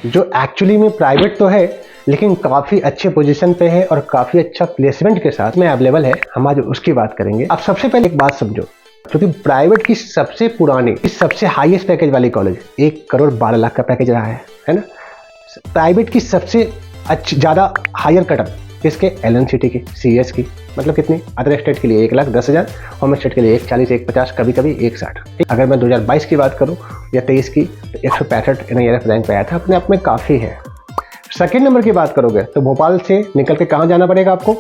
जो एक्चुअली में प्राइवेट तो है लेकिन काफ़ी अच्छे पोजीशन पे है और काफ़ी अच्छा प्लेसमेंट के साथ में अवेलेबल है। हम आज उसकी बात करेंगे। अब सबसे पहले एक बात समझो, क्योंकि प्राइवेट की सबसे पुरानी सबसे हाईएस्ट पैकेज वाली कॉलेज 1,12,00,000 का पैकेज रहा है ना। प्राइवेट की सबसे अच्छी ज़्यादा हायर कटअप किसके? LNCT की, CS की, मतलब कितनी? अदर स्टेट के लिए 1,10,000, होम स्टेट के लिए 1,40, 1,50, कभी कभी 1,60। अगर मैं 2022 की बात करूं या 23 की तो 165 NIRF रैंक पे आया था, अपने आप में काफ़ी है। सेकेंड नंबर की बात करोगे तो भोपाल से निकल के कहाँ जाना पड़ेगा आपको?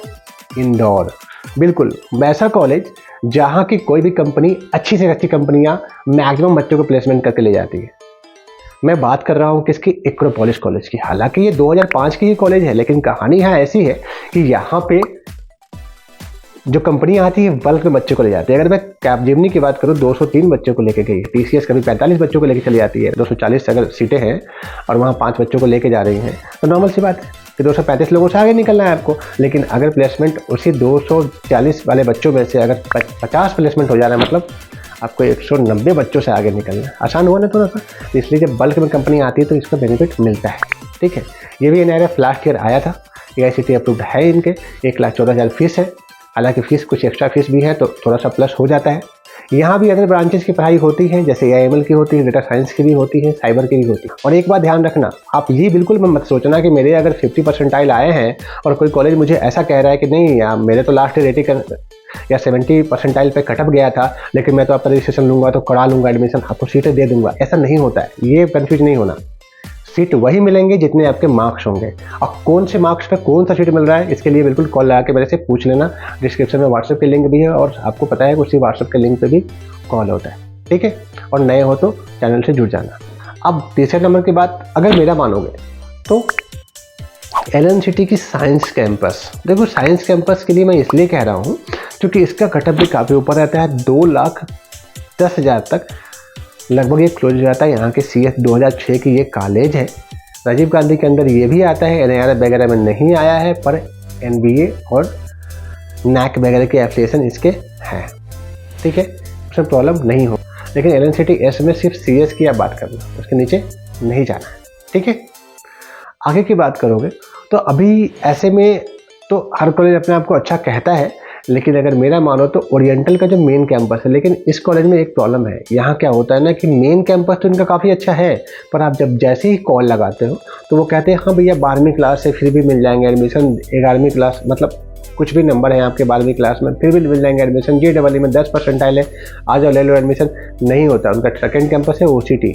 इंदौर। बिल्कुल वैसा कॉलेज जहाँ की कोई भी कंपनी, अच्छी से अच्छी कंपनियाँ मैक्सिमम बच्चों को प्लेसमेंट करके ले जाती है। मैं बात कर रहा हूँ किसकी? एक्रोपोलिस कॉलेज की। हालांकि ये 2005 की ही कॉलेज है, लेकिन कहानी यहाँ ऐसी है कि यहाँ पे जो कंपनियाँ आती है बल्क में बच्चों को ले जाती है। अगर मैं कैपजेमिनी की बात करूँ 203 बच्चों को लेके गई, TCS कभी 45 बच्चों को लेके चली जाती है। 240 अगर सीटें हैं और वहाँ 5 बच्चों को लेके जा रही हैं तो नॉर्मल सी बात है कि 235 लोगों से आगे निकलना है आपको। लेकिन अगर प्लेसमेंट उसी 240 वाले बच्चों में से अगर 50 प्लेसमेंट हो जा रहा है, मतलब आपको 190 बच्चों से आगे निकलना है। आसान हुआ ना थोड़ा सा। इसलिए जब बल्क में कंपनी आती है तो इसका बेनिफिट मिलता है। ठीक है, ये भी NIRF लास्ट ईयर आया था, AICTE अप्रूव्ड है इनके। 1,14,000 फीस है। हालांकि फीस कुछ एक्स्ट्रा फीस भी है तो थोड़ा सा प्लस हो जाता है। यहाँ भी अदर ब्रांचेस की पढ़ाई होती है, जैसे AIML की होती है, डेटा साइंस की भी होती है, साइबर की भी होती है। और एक बात ध्यान रखना, आप ये बिल्कुल मत सोचना कि मेरे अगर 50 परसेंटाइल आए हैं और कोई कॉलेज मुझे ऐसा कह रहा है कि नहीं यार मेरे तो लास्ट रेटिंग या 70 परसेंटाइल पे कटअप गया था, लेकिन मैं तो आपका रजिस्ट्रेशन लूंगा तो करा लूंगा एडमिशन, आपको सीटें दे दूंगा। ऐसा नहीं होता है, ये कंफ्यूज नहीं होना। सीट वही मिलेंगे जितने आपके मार्क्स होंगे, और कौन से मार्क्स पे कौन सा सीट मिल रहा है इसके लिए बिल्कुल कॉल लगा के मेरे से पूछ लेना। डिस्क्रिप्शन में व्हाट्सएप के लिंक भी है और आपको पता है कि उसी व्हाट्सएप के लिंक पे भी कॉल होता है। ठीक है, और नए हो तो चैनल से जुड़ जाना। अब तीसरे नंबर की बात अगर मेरा मानोगे तो LNCT की साइंस कैंपस। देखो साइंस कैंपस के लिए मैं इसलिए कह रहा हूँ क्योंकि इसका कटअप भी काफ़ी ऊपर रहता है। 2,10,000 तक लगभग ये क्लोज हो जाता है। यहाँ के CS 2006 की ये कॉलेज है। राजीव गांधी के अंदर ये भी आता है, NIRF वगैरह में नहीं आया है, पर NBA और NAC वगैरह के एफिलिएशन इसके हैं। ठीक है, उसमें प्रॉब्लम नहीं हो। लेकिन LNCT S में सिर्फ CS की आप बात करना, उसके नीचे नहीं जाना है। ठीक है, आगे की बात करोगे तो अभी ऐसे में तो हर कॉलेज अपने आप को अच्छा कहता है, लेकिन अगर मेरा मानो तो ओरिएंटल का जो मेन कैंपस है, लेकिन इस कॉलेज में एक प्रॉब्लम है। यहाँ क्या होता है ना कि मेन कैंपस तो इनका काफ़ी अच्छा है, पर आप जब जैसे ही कॉल लगाते हो तो वो कहते हैं हाँ भैया 12वीं क्लास से फिर भी मिल जाएंगे एडमिशन, 11वीं क्लास मतलब कुछ भी नंबर है आपके 12वीं क्लास में फिर भी मिल जाएंगे एडमिशन, JEE में 10 परसेंटाइल है, आ जाओ ले लो एडमिशन। नहीं होता, उनका सेकेंड कैंपस है OCT,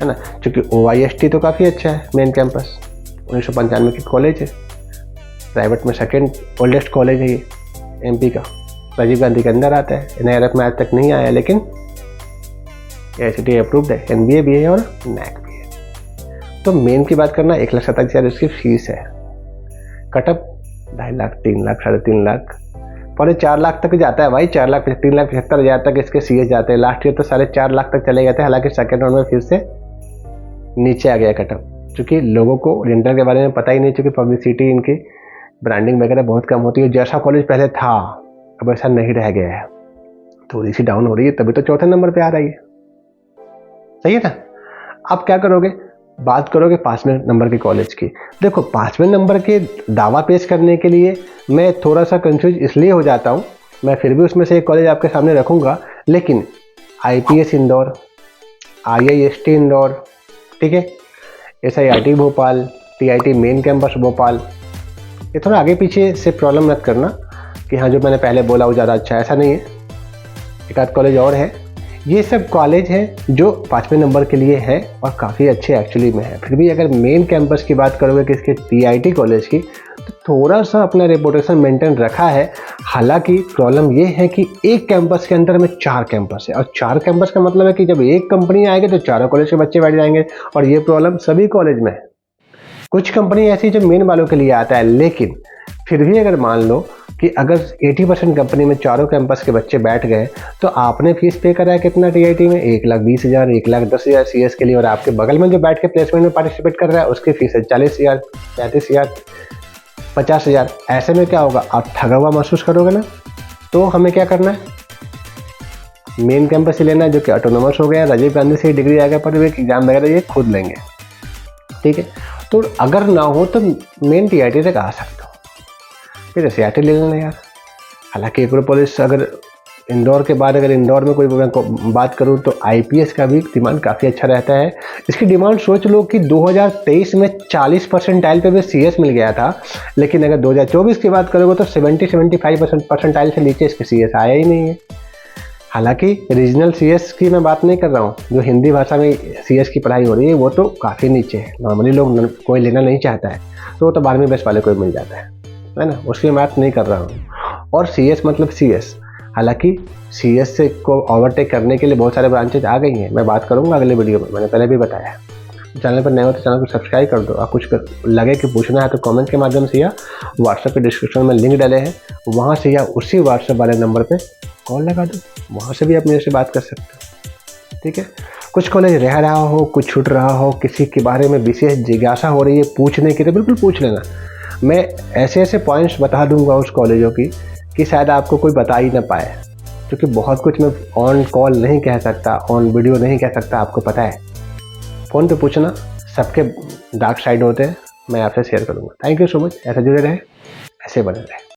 है ना। क्योंकि OIST तो काफ़ी अच्छा है मेन कैंपस, 1995 की कॉलेज है, प्राइवेट में सेकेंड ओल्डेस्ट कॉलेज है ये MP का, राजीव गांधी के अंदर आता है। NIRF में आज तक नहीं आया, लेकिन AICTE अप्रूव्ड है, NBA भी है और NAC भी है। तो मेन की बात करना 1,27,000 उसकी फीस है। कटअप 2.5 लाख, 3 लाख, 3.5 लाख, 4.5 लाख तक जाता है भाई। 3,75,000 तक इसके CS जाते हैं। लास्ट ईयर तो 4.5 लाख तक चले गए थे। हालांकि सेकेंड राउंड में फिर से नीचे आ गया कटअप, क्योंकि लोगों को ओरिएंटल के बारे में पता ही नहीं, क्योंकि पब्लिसिटी इनकी ब्रांडिंग वगैरह बहुत कम होती है। जैसा कॉलेज पहले था अब ऐसा नहीं रह गया है, थोड़ी सी डाउन हो रही है, तभी तो चौथे नंबर पे आ रही है। सही है ना। अब क्या करोगे, बात करोगे 5वें नंबर के कॉलेज की। देखो 5वें नंबर के दावा पेश करने के लिए मैं थोड़ा सा कंफ्यूज इसलिए हो जाता हूँ। मैं फिर भी उसमें से एक कॉलेज आपके सामने रखूँगा, लेकिन IPS इंदौर, IIST इंदौर, ठीक है, SIIT Bhopal, TIT main campus Bhopal, ये थोड़ा आगे पीछे से प्रॉब्लम मत करना कि हाँ जो मैंने पहले बोला वो ज़्यादा अच्छा है, ऐसा नहीं है। एक आध कॉलेज और है। ये सब कॉलेज हैं जो 5वें नंबर के लिए है और काफ़ी अच्छे एक्चुअली में है। फिर भी अगर मेन कैंपस की बात करोगे कि इसके TIT कॉलेज की, तो थोड़ा सा अपना रेपुटेशन मेंटेन रखा है। हालांकि प्रॉब्लम ये है कि एक कैंपस के अंदर में 4 कैंपस है, और 4 कैंपस का मतलब है कि जब एक कंपनी आएगी तो चारों कॉलेज के बच्चे बैठ जाएंगे, और ये प्रॉब्लम सभी कॉलेज में है। कुछ कंपनी ऐसी जो मेन वालों के लिए आता है, लेकिन फिर भी अगर मान लो कि अगर 80% कंपनी में चारों कैंपस के बच्चे बैठ गए तो आपने फीस पे करा है कितना TIT में? 1,20,000, 1,10,000 CS के लिए, और आपके बगल में जो बैठ के प्लेसमेंट में पार्टिसिपेट कर रहा है उसकी फीस है 40,000, 35,000, 50,000। ऐसे में क्या होगा, आप ठगा हुआ महसूस करोगे ना। तो हमें क्या करना है, मेन कैंपस ही लेना है जो कि ऑटोनोमस हो गया। राजीव गांधी से डिग्री आएगा, पर वे एग्जाम वगैरह ये खुद लेंगे। ठीक है। तो अगर ना हो तो मेन टीआईटी तक आ सकते हो, फिर सीआईटी ले लेना यार। हालांकि एक्रोपोलिस अगर इंदौर के बाद अगर इंदौर में कोई मैं बात करूं तो आईपीएस का भी डिमांड काफ़ी अच्छा रहता है। इसकी डिमांड सोच लो कि 2023 में 40 परसेंटाइल पे भी सीएस मिल गया था, लेकिन अगर 2024 की बात करोगे तो 70-75 परसेंटाइल से नीचे इसके सीएस आया ही नहीं है। हालांकि रीजनल सीएस की मैं बात नहीं कर रहा हूँ, जो हिंदी भाषा में सीएस की पढ़ाई हो रही है वो तो काफ़ी नीचे है। नॉर्मली लोग कोई लेना नहीं चाहता है, तो वो तो 12वीं बेस वाले कोई मिल जाता है ना, उसकी बात नहीं कर रहा हूँ। और सीएस मतलब सीएस, हालांकि सीएस से को ओवरटेक करने के लिए बहुत सारे ब्रांचेज आ गई हैं, मैं बात करूँगा अगले वीडियो में, मैंने पहले भी बताया। चैनल पर नए हो तो चैनल को सब्सक्राइब कर दो, और कुछ लगे कि पूछना है तो कमेंट के माध्यम से या व्हाट्सएप के डिस्क्रिप्शन में लिंक डाले हैं, वहाँ से या उसी व्हाट्सएप वाले नंबर पर कॉल लगा दो, वहाँ से भी आप मेरे से बात कर सकते हो। ठीक है, कुछ कॉलेज रह रहा हो, कुछ छूट रहा हो, किसी के बारे में विशेष जिज्ञासा हो रही है पूछने की, तो बिल्कुल पूछ लेना। मैं ऐसे ऐसे पॉइंट्स बता दूंगा उस कॉलेजों की कि शायद आपको कोई बता ही ना पाए, क्योंकि बहुत कुछ मैं ऑन कॉल नहीं कह सकता, ऑन वीडियो नहीं कह सकता, आपको पता है। फ़ोन पे पूछना, सबके डार्क साइड होते हैं, मैं आपसे शेयर करूँगा। Thank you so much. ऐसे जुड़े रहे, ऐसे बने रहे।